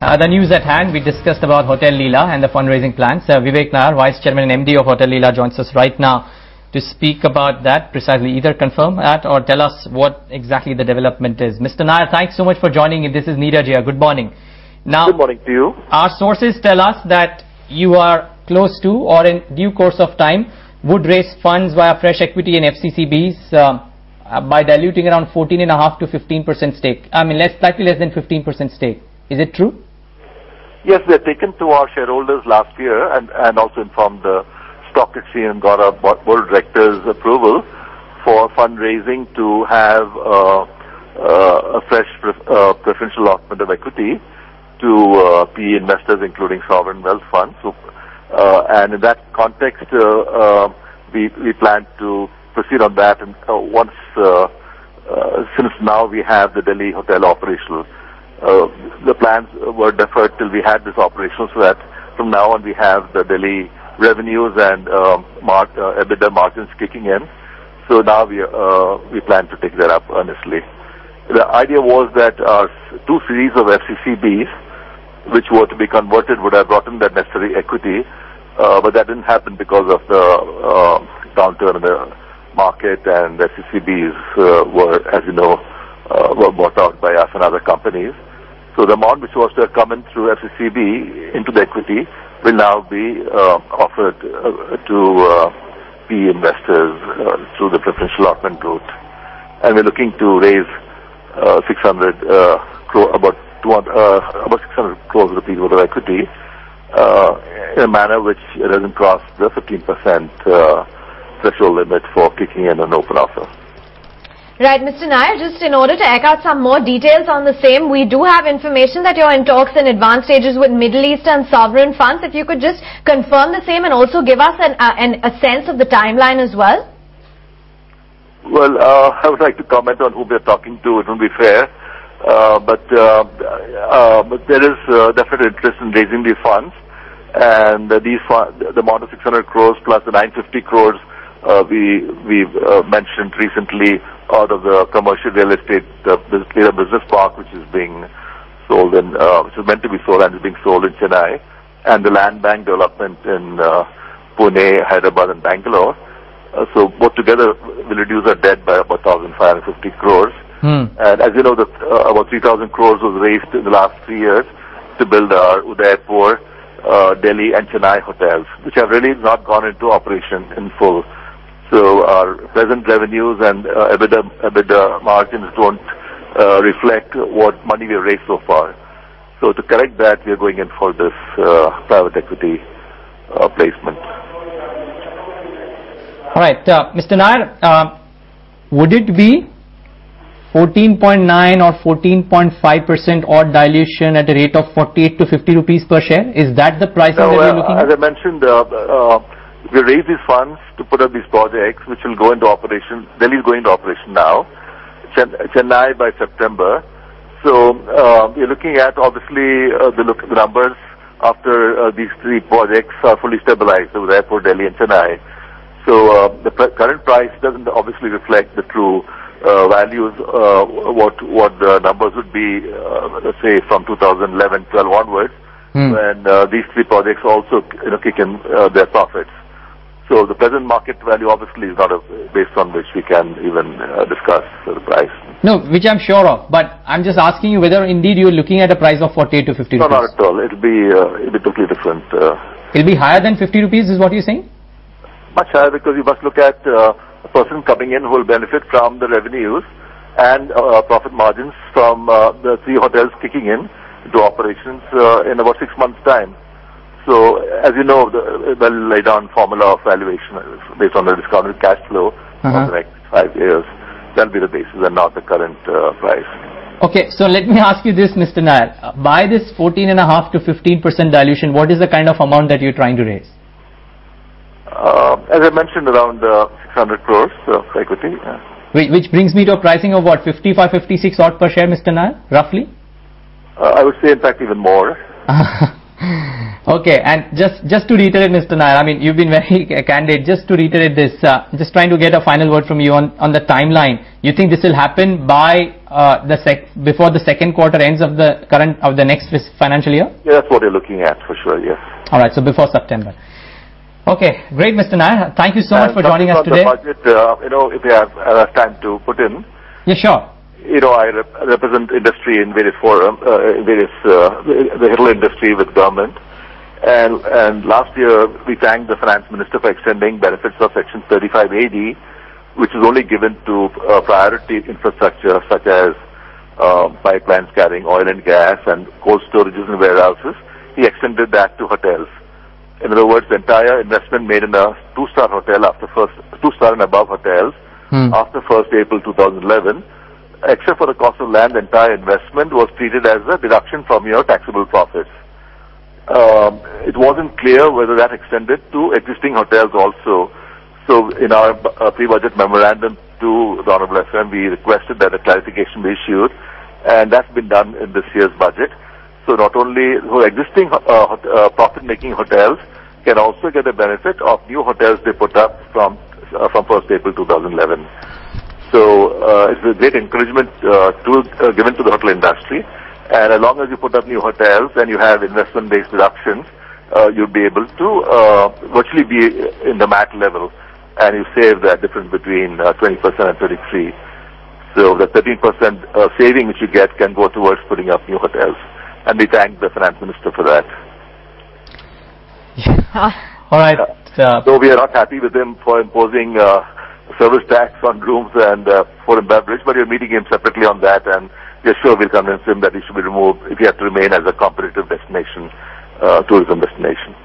The news at hand, we discussed about Hotel Leela and the fundraising plans. Vivek Nair, Vice Chairman and MD of Hotel Leela, joins us right now to speak about that precisely. Either confirm that or tell us what exactly the development is. Mr. Nair, thanks so much for joining in. This is Neeraj here. Good morning. Now, good morning to you. Our sources tell us that you are close to or in due course of time would raise funds via fresh equity in FCCBs by diluting around 14.5 to 15% stake. I mean, slightly less than 15% stake. Is it true? Yes, we had taken to our shareholders last year and also informed the stock exchange and got our board of directors approval for fundraising to have a fresh preferential allotment of equity to PE investors, including sovereign wealth funds. So, and in that context, we plan to proceed on that. And once, since now we have the Delhi hotel operational, the plans were deferred till we had this operational, so that from now on we have the Delhi revenues and EBITDA margins kicking in. So now we plan to take that up earnestly. The idea was that our two series of FCCBs, which were to be converted, would have brought in that necessary equity, but that didn't happen because of the downturn in the market, and the FCCBs were, as you know, were bought out by us and other companies. So the amount which was to have come in through FCCB into the equity will now be offered to PE investors through the preferential allotment route. And we're looking to raise 600 crore, about 600 crores rupees worth of equity in a manner which doesn't cross the 15% threshold limit for kicking in an open offer. Right, Mr. Nair, just in order to echo out some more details on the same, we do have information that you're in talks in advanced stages with Middle Eastern sovereign funds. If you could just confirm the same and also give us a sense of the timeline as well. Well, I would like to comment on who we're talking to. It won't be fair. But there is definite interest in raising these funds. And the amount of 600 crores plus the 950 crores we've mentioned recently out of the commercial real estate Leela business park, which is being sold in, which is meant to be sold and is being sold in Chennai, and the land bank development in Pune, Hyderabad, and Bangalore. So both together will reduce our debt by about 1,550 crores. And as you know, about 3,000 crores was raised in the last 3 years to build our Udaipur, Delhi, and Chennai hotels, which have really not gone into operation in full. So our present revenues and EBITDA margins don't reflect what money we have raised so far. So to correct that, we are going in for this private equity placement. All right, Mr. Nair, would it be 14.9 or 14.5% odd dilution at a rate of 48 to 50 rupees per share? Is that the pricing that we're looking at? As I mentioned, we raise these funds to put up these projects, which will go into operation. Delhi is going into operation now. Chennai by September. So we're looking at, obviously, the numbers after these three projects are fully stabilized, so Udaipur, Delhi, and Chennai. So the current price doesn't obviously reflect the true values, what the numbers would be, let's say, from 2011-12 onwards, when these three projects also kick in their profits. So the present market value obviously is not based on which we can even discuss the price. No, which I'm sure of, but I'm just asking you whether indeed you're looking at a price of 48 to 50 rupees. No, not at all. It'll be totally different. It'll be higher than 50 rupees is what you're saying? Much higher, because you must look at a person coming in who will benefit from the revenues and profit margins from the three hotels kicking in into operations in about 6 months' time. So, as you know, we'll lay down formula of valuation based on the discounted cash flow of the next 5 years. That'll be the basis and not the current price. Okay, so let me ask you this, Mr. Nair. By this 14.5 to 15% dilution, what is the kind of amount that you're trying to raise? As I mentioned, around 600 crores of equity. Which brings me to a pricing of what, 55, 56 odd per share, Mr. Nair, roughly? I would say, in fact, even more. Okay, and just to reiterate, Mr. Nair, I mean, you've been very candid. Just to reiterate this, just trying to get a final word from you on the timeline. You think this will happen by before the second quarter ends of the next financial year? Yeah, that's what you're looking at for sure. Yes. All right. So before September. Okay, great, Mr. Nair. Thank you so much for joining us today. The budget, if you have time to put in. Yeah, sure. I represent industry in various forums, the hill industry with government. And last year, we thanked the finance minister for extending benefits of Section 35AD, which is only given to priority infrastructure such as pipelines carrying oil and gas and cold storages and warehouses. He extended that to hotels. In other words, the entire investment made in a two-star hotel two-star and above hotels after 1st April 2011, except for the cost of land, the entire investment was treated as a deduction from your taxable profits. It wasn't clear whether that extended to existing hotels also. So in our pre-budget memorandum to the Honorable FM, we requested that a clarification be issued, and that's been done in this year's budget. So not only existing profit-making hotels can also get the benefit of new hotels they put up from 1st April 2011. So it's a great encouragement given to the hotel industry. And as long as you put up new hotels and you have investment-based deductions, you'll be able to virtually be in the MAT level, and you save that difference between 20% and 33%. So the 13% saving which you get can go towards putting up new hotels. And we thank the finance minister for that. All right. So we are not happy with him for imposing service tax on rooms and food and beverage, but we're meeting him separately on that, and we're sure we'll convince him that he should be removed if he has to remain as a competitive destination, tourism destination.